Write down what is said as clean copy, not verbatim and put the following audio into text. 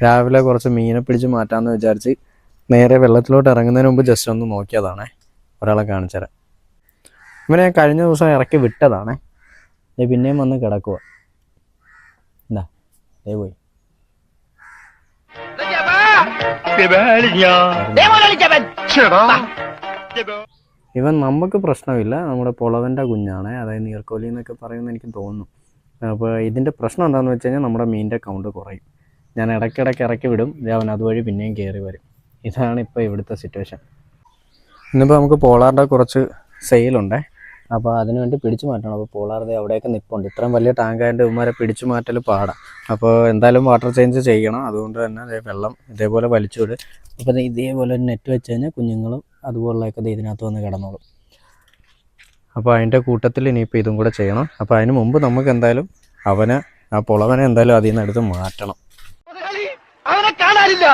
രാവിലെ കുറച്ച് മീനെ പിടിച്ച് മാറ്റാമെന്ന് വിചാരിച്ച് നേരെ വെള്ളത്തിലോട്ട് ഇറങ്ങുന്നതിന് മുമ്പ് ജസ്റ്റ് ഒന്ന് നോക്കിയതാണേ. ഒരാളെ കാണിച്ചുതരാം. ഇവനെ ഞാൻ കഴിഞ്ഞ ദിവസം ഇറക്കി വിട്ടതാണേ. പിന്നെയും വന്ന് കിടക്കുക. എന്താ പോയി. ഇവൻ നമുക്ക് പ്രശ്നമില്ല, നമ്മുടെ പൊളവൻ്റെ കുഞ്ഞാണ്, അതായത് നീർക്കോലി എന്നൊക്കെ പറയുന്നത് എനിക്ക് തോന്നുന്നു. അപ്പോൾ ഇതിൻ്റെ പ്രശ്നം എന്താണെന്ന് വെച്ച് കഴിഞ്ഞാൽ നമ്മുടെ മീനിൻ്റെ കൗണ്ട് കുറയും. ഞാൻ ഇടയ്ക്കിടയ്ക്ക് ഇറക്കി വിടും, അവൻ അതുവഴി പിന്നെയും കയറി വരും. ഇതാണ് ഇപ്പോൾ ഇവിടുത്തെ സിറ്റുവേഷൻ. ഇന്നിപ്പോൾ നമുക്ക് പോളാറിൻ്റെ കുറച്ച് സെയിലുണ്ടേ, അപ്പോൾ അതിനുവേണ്ടി പിടിച്ചു മാറ്റണം. അപ്പോൾ പോളാറിൻ്റെ അവിടെയൊക്കെ നിൽപ്പുണ്ട്. ഇത്രയും വലിയ ടാങ്കായതിൻ്റെ ഇവന്മാരെ പിടിച്ചു മാറ്റൽ പാടാം. അപ്പോൾ എന്തായാലും വാട്ടർ ചേഞ്ച് ചെയ്യണം. അതുകൊണ്ട് തന്നെ വെള്ളം ഇതേപോലെ വലിച്ചു വിടും. അപ്പോൾ ഇതേപോലെ ഒരു നെറ്റ് വെച്ച് കഴിഞ്ഞാൽ കുഞ്ഞുങ്ങളും അതുപോലുള്ളതൊക്കെ ഇതിനകത്ത് വന്ന് കിടന്നോളും. അപ്പോൾ അതിൻ്റെ കൂട്ടത്തിൽ ഇനിയിപ്പോൾ ഇതും കൂടെ ചെയ്യണം. അപ്പോൾ അതിന് മുമ്പ് നമുക്ക് എന്തായാലും ആ പൊളവനെ എന്തായാലും അതിൽ നിന്ന് എടുത്ത് മാറ്റണം. അവനെ കാണാനില്ല.